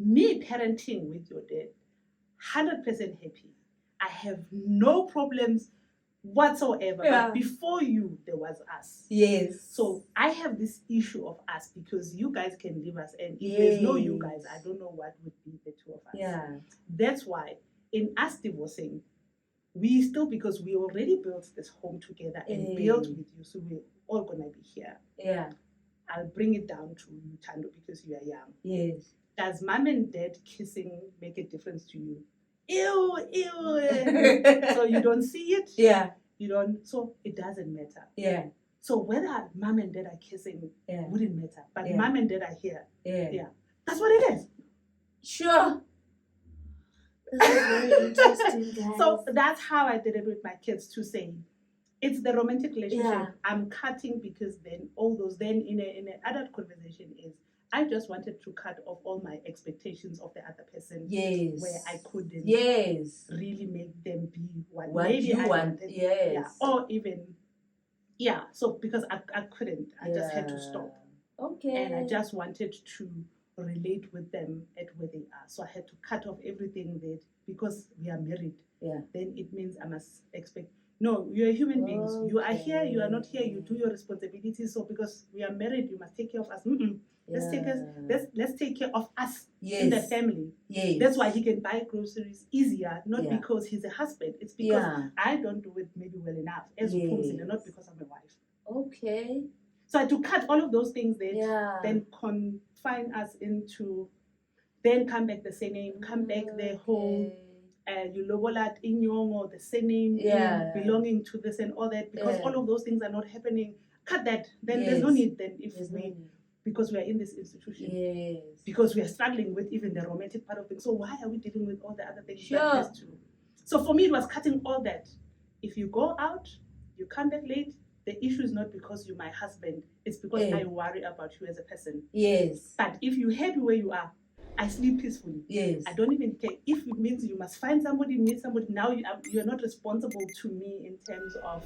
me parenting with your dad, 100% happy. I have no problems whatsoever. Yeah. But before you, there was us. Yes. So I have this issue of us because you guys can leave us, and if there's no you guys, I don't know what would be the two of us. Yeah. That's why in us divorcing, we still, because we already built this home together and built with you, so we're all gonna be here. Yeah. I'll bring it down to you, Tando, because you are young. Yes. Does mom and dad kissing make a difference to you? Ew. So you don't see it? Yeah. You don't, so it doesn't matter. Yeah. So whether mom and dad are kissing wouldn't matter. But mom and dad are here. Yeah. That's what it is. Sure. This is very interesting, guys. So that's how I did it with my kids, to say, it's the romantic relationship. Yeah. I'm cutting because then all those, then in an adult conversation is, I just wanted to cut off all my expectations of the other person. Yes. Where I couldn't really make them be what maybe you wanted. Yes. Yeah. Or even Yeah, so because I couldn't, I just had to stop. Okay. And I just wanted to relate with them at where they are. So I had to cut off everything that, because we are married, then it means I must expect. No, you're human beings. You are here, you are not here, you do your responsibilities. So because we are married, you must take care of us. Let's take care of us in the family. Yes. That's why he can buy groceries easier, not because he's a husband. It's because I don't do it maybe well enough as Phumzile, not because I'm a wife. Okay. So I had to cut all of those things that then confine us into, then come back the surname, come back the whole you lobolat in or the surname belonging to this and all that, because all of those things are not happening. Cut that. Then there's no need then because we are in this institution. Because we are struggling with even the romantic part of things. So why are we dealing with all the other things that has to? So for me it was cutting all that. If you go out, you come back late, the issue is not because you're my husband, it's because I worry about you as a person. Yes. But if you're happy where you are, I sleep peacefully. Yes. I don't even care. If it means you must find somebody, meet somebody, now you're not responsible to me in terms of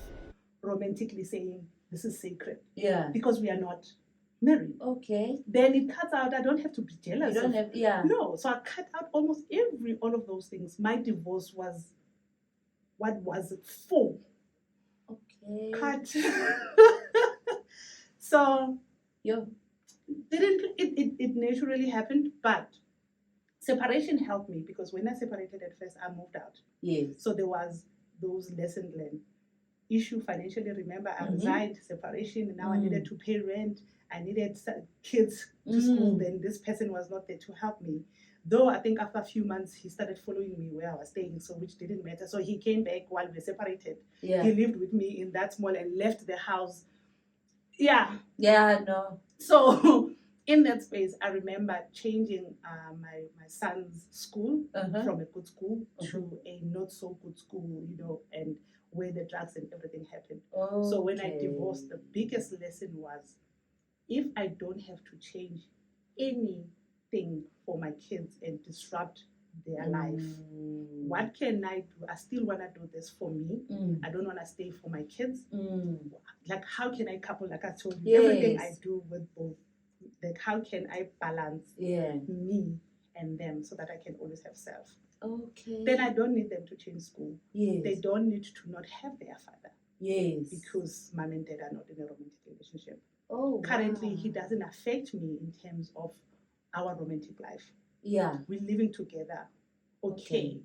romantically saying this is sacred. Yeah. Because we are not married. Okay. Then it cuts out, I don't have to be jealous. You don't have, No. So I cut out almost all of those things. My divorce was, what was it for? Okay. Cut. So it naturally happened, but separation helped me, because when I separated at first, I moved out. Yes. So there was those lesson learned. Issue financially, remember, I resigned, separation, and now I needed to pay rent, I needed kids to school, then this person was not there to help me. Though I think after a few months, he started following me where I was staying, so which didn't matter. So he came back while we were separated. Yeah. He lived with me in that small and left the house. Yeah, no. So in that space, I remember changing my son's school from a good school to a not so good school, and where the drugs and everything happened. Okay. So when I divorced, the biggest lesson was, if I don't have to change anything for my kids and disrupt their life, what can I do? I still want to do this for me. I don't want to stay for my kids. Like, how can I couple, like I told you, everything I do with both, like, how can I balance me and them so that I can always have self? Okay. Then I don't need them to change school. Yes. They don't need to not have their father. Yes. Because mom and dad are not in a romantic relationship. Oh, currently, he doesn't affect me in terms of our romantic life. Yeah. We're living together. Okay.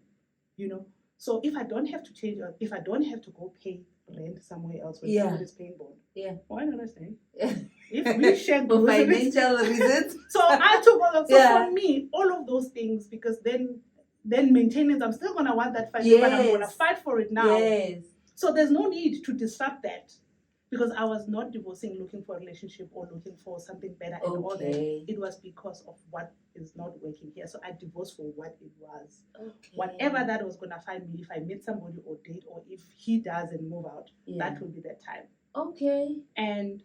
So if I don't have to change, or if I don't have to go pay rent somewhere else when someone is paying bond, why not I stay? If we share for financial reasons. So I took all of, so for me, all of those things, because then maintenance, I'm still gonna want that fight, but I'm gonna fight for it now. Yes. So there's no need to disrupt that, because I was not divorcing looking for a relationship or looking for something better and all that. It was because of what is not working here. So I divorced for what it was. Okay. Whatever that was gonna find me, if I meet somebody or date, or if he does and move out, that will be that time. Okay. And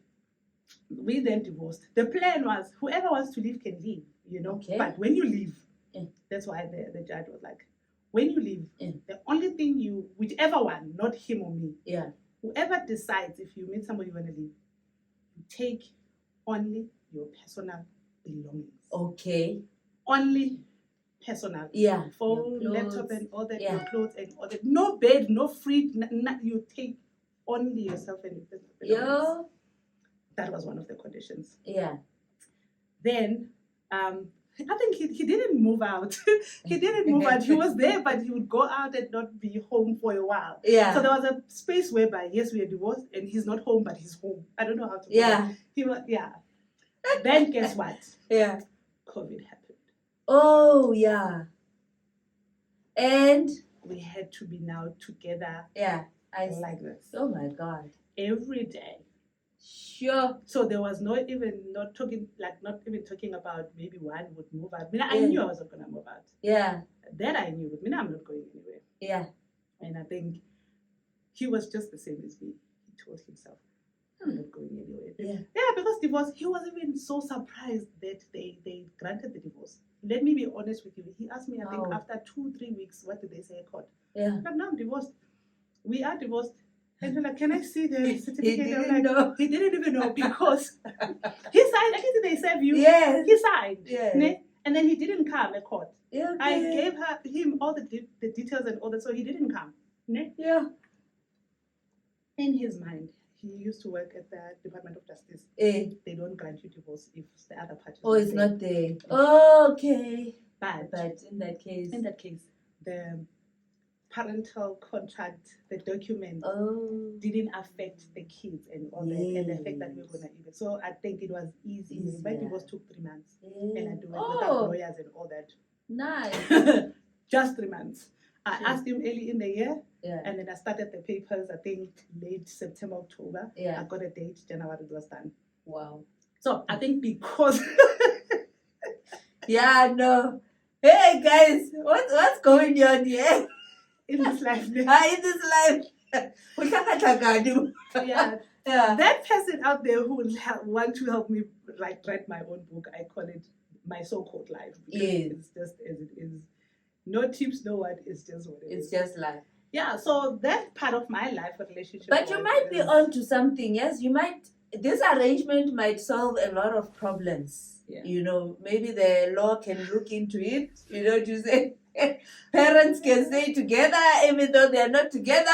we then divorced. The plan was, whoever wants to leave can leave, Okay. But when you leave, that's why the judge was like, when you leave, the only thing whichever one, not him or me, whoever decides, if you meet somebody you want to leave, you take only your personal belongings. Okay. Only personal. Yeah. Phone, laptop, and all that, your clothes and all that. No bed, no fridge, you take only yourself and your personal belongings. That was one of the conditions. Yeah. Then, I think he didn't move out. He didn't move out. He was there, but he would go out and not be home for a while. Yeah. So there was a space whereby, yes, we are divorced, and he's not home, but he's home. I don't know how to. Yeah. He was. Yeah. Then guess what? Yeah. COVID happened. Oh yeah. And we had to be now together. Yeah. Like this. Oh my God. Every day. Sure. So there was not even talking about maybe one would move out. I knew I wasn't gonna move out. Yeah. That I knew. I'm not going anywhere. Yeah. And I think he was just the same as me. He told himself, I'm not going anywhere. Yeah. Yeah, because divorce, he was even so surprised that they granted the divorce. Let me be honest with you. He asked me, I think after 2-3 weeks, what did they say in court? Yeah. But now I'm divorced. We are divorced. And you're like, can I see the certificate? He didn't I'm like, know. He didn't even know because he signed. Actually, they serve you. Yes. He signed. Yes. Ne? And then he didn't come at court. Okay. I gave him all the details and all that, so he didn't come. Ne? Yeah. In his mind, he used to work at the Department of Justice. They don't grant you divorce if the other party. Oh, it's not there. Okay. But in that case, the parental contract, the document didn't affect the kids and all that, and the fact that we were gonna even. So I think it was easy. My divorce took 3 months, and I do it without lawyers and all that. Nice. Just 3 months. I asked him early in the year, and then I started the papers. I think late September, October. I got a date. January it was done. Wow. So I think because. Yeah. No. Hey guys, what's going on here? In this life. In this life. Yeah. That person out there who will want to help me write my own book, I call it my so-called life. It's just as it is. No tips, no what. It's just what it is. It's just life. Yeah. So that part of my life, relationship. But you might be onto something. Yes, you might. This arrangement might solve a lot of problems. Yeah. You know, maybe the law can look into it. You know, to say parents can stay together even though they are not together.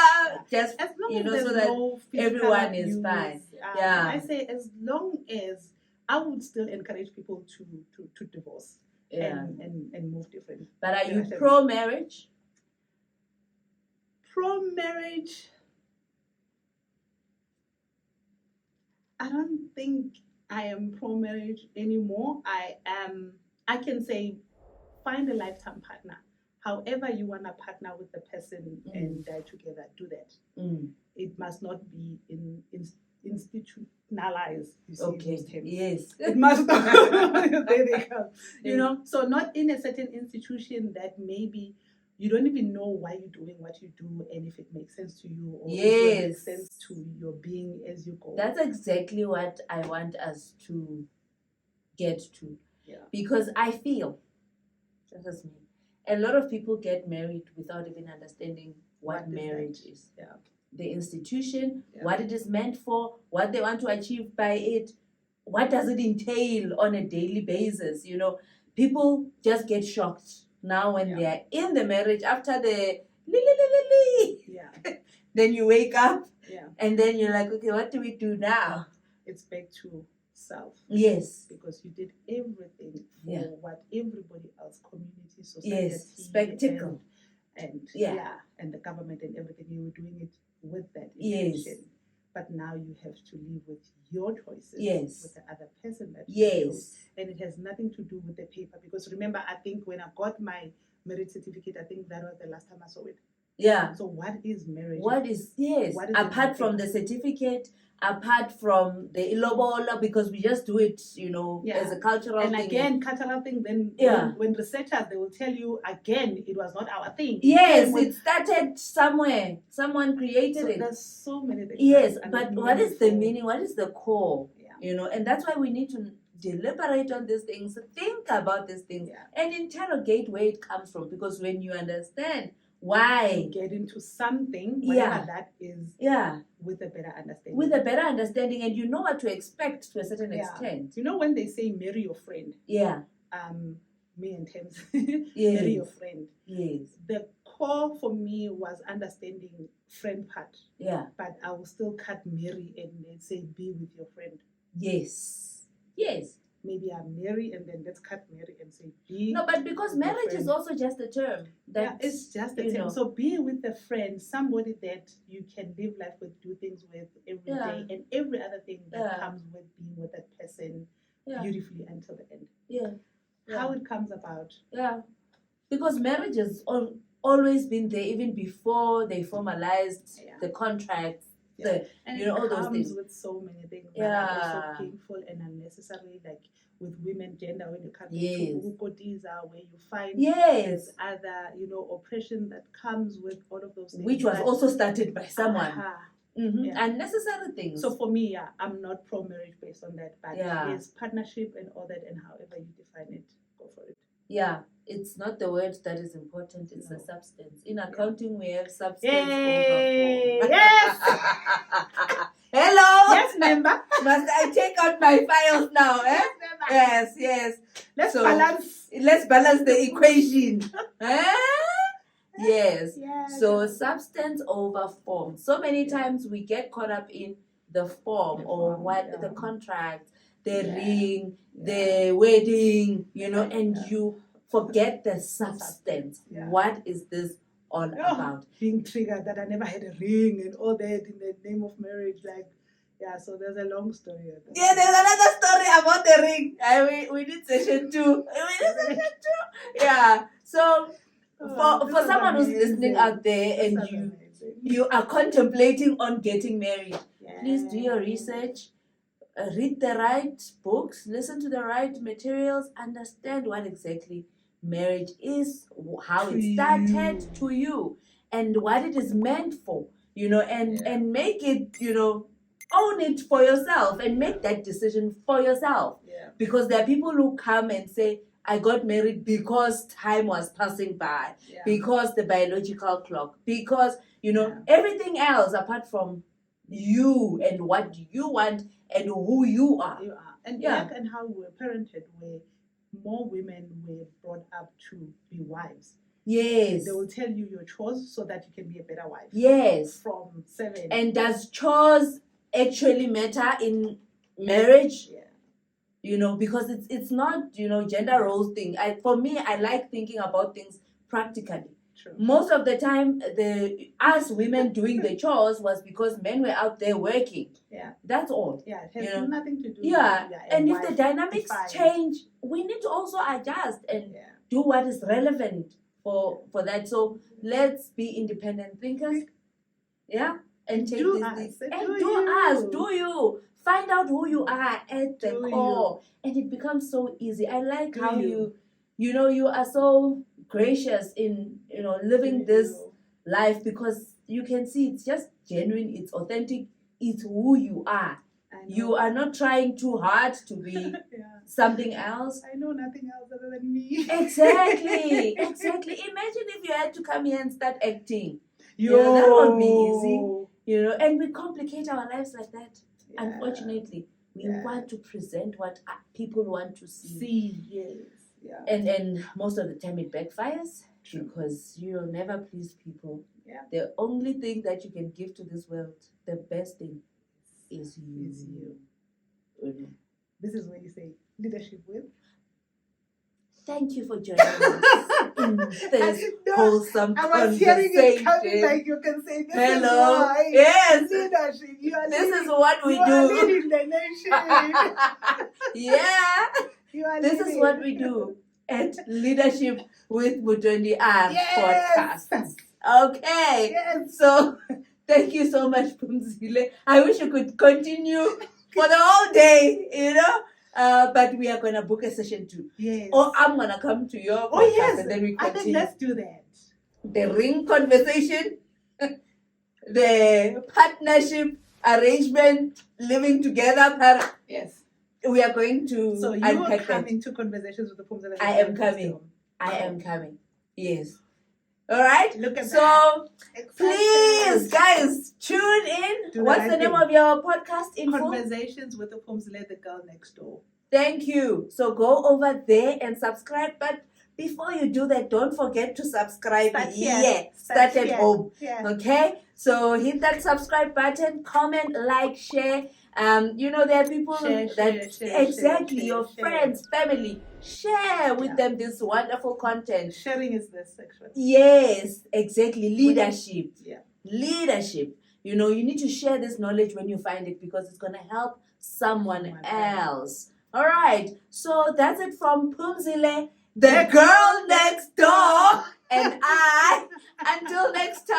Just as long as so that everyone is fine. I say as long as I would still encourage people to divorce and move different. But are you pro-marriage? Pro-marriage. I don't think I am pro-marriage anymore. I can say find a lifetime partner. However you want to partner with the person and die together, do that. It must not be institutionalized. You see those terms. Yes. It must not. There they come. You know, so not in a certain institution that maybe you don't even know why you're doing what you do and if it makes sense to you or if it makes sense to your being as you go. That's exactly what I want us to get to. Yeah. Because I feel, just me, a lot of people get married without even understanding what marriage is. Yeah. The institution, what it is meant for, what they want to achieve by it, what does it entail on a daily basis. You know, people just get shocked now when they are in the marriage after the then you wake up and then you're like, okay, what do we do now? It's back to self. Yes. Because you did everything for what everybody else, community, society, spectacle. And and the government and everything, you were doing it with that intention. Yes. But now you have to live with your choices with the other person that you chose. And it has nothing to do with the paper. Because remember, I think when I got my marriage certificate, I think that was the last time I saw it. Yeah. So what is marriage? What is apart from the certificate, apart from the ilobola, because we just do it, you know, as a cultural thing. And again, cultural thing, then when researchers, they will tell you, again, it was not our thing. Yes, it started somewhere. Someone created it. There's so many things. Yes, but what is the meaning? What is the core? Yeah. You know, and that's why we need to deliberate on these things, think about these things, and interrogate where it comes from. Because when you understand why you get into something, whatever that is, with a better understanding. With a better understanding, and you know what to expect to a certain extent. You know when they say marry your friend. Yeah. Me and Thames. Marry your friend. Yes. The core for me was understanding friend part. Yeah. But I will still cut marry and say be with your friend. Yes. Yes. Maybe I'm married and then let's cut marry and say be. No, but because marriage is also just a term. It's just a term. So be with a friend, somebody that you can live life with, do things with every day, and every other thing that comes with being with that person beautifully until the end. Yeah. How it comes about. Yeah. Because marriage has always been there even before they formalized the contracts. And you know, all those things with so many things that are also painful and unnecessary, like with women gender when you come to ukodiza, where you find there's other, you know, oppression that comes with all of those things, which was also started by someone. Unnecessary things. So for me, I'm not pro marriage based on that, but there's partnership and all that, and however you define it, go for it. Yeah, it's not the word that is important, it's the substance. In accounting, we have substance Yay! over form. Yes! Hello! Yes, member. Must I take out my files now? Eh? Yes, Yes. Let's balance. Let's balance the equation. Eh? Yes. Yeah, So substance over form. So many times we get caught up in the form or what the contract, the ring, the wedding, and you forget the substance. Yeah. What is this all about? Being triggered that I never had a ring and all that in the name of marriage, so there's a long story. Yeah, there's another story about the ring. We did session 2. Yeah. So for someone who's listening out there and you are contemplating on getting married, please do your research, read the right books, listen to the right materials, understand what exactly marriage is, how it started to you, and what it is meant for, and make it, own it for yourself and make that decision for yourself. Because there are people who come and say, I got married because time was passing by, because the biological clock, because, everything else apart from you and what you want and who you are. And and how we were parented, where more women were brought up to be wives. Yes. They will tell you your chores so that you can be a better wife. Yes. From 7. And does chores actually matter in marriage? Because it's not, gender roles thing. For me, I like thinking about things practically. True. Most of the time, us women doing the chores was because men were out there working. That's all. It has nothing to do with and if the dynamics change, we need to also adjust and do what is relevant for that. So let's be independent thinkers. And take these things. And do you. Find out who you are at the core. And it becomes so easy. I like how you are so gracious in living this life, because you can see it's just genuine, it's authentic, it's who you are. You are not trying too hard to be something else. I know nothing else other than me. Exactly. Imagine if you had to come here and start acting. That won't be easy. And we complicate our lives like that. Unfortunately, we want to present what people want to see. And most of the time it backfires. True. Because you'll never please people. The only thing that you can give to this world, the best thing, is you. This is where you say leadership with. Thank you for joining us in this wholesome conversation. I was hearing it coming like you can say, this Hello. is why. Yes. Leadership. This is what we do. You are leading the nation. This is what we do at Leadership with Mutondi R podcast. Okay. So thank you so much, Phumzile. I wish you could continue for the whole day, but we are going to book a session 2. Yes. Or I'm going to come to your podcast and then we continue. I think let's do that. The ring conversation, the partnership arrangement, living together. Yes. We are going to So you are coming to Conversations with the Phumzile. I am coming. Yes. All right. Look at that. Please, guys, tune in. What's the name of your podcast? Conversations with the Phumzile, the girl next door. Thank you. So go over there and subscribe. But before you do that, don't forget to subscribe. Start at home. Okay. So hit that subscribe button. Comment, like, share. There are people share, your friends, family, share with them this wonderful content. Sharing is the sexual. Yes, exactly. Leadership. Leadership. You need to share this knowledge when you find it, because it's going to help someone else. All right. So that's it from Phumzile, the girl next door, and I. Until next time.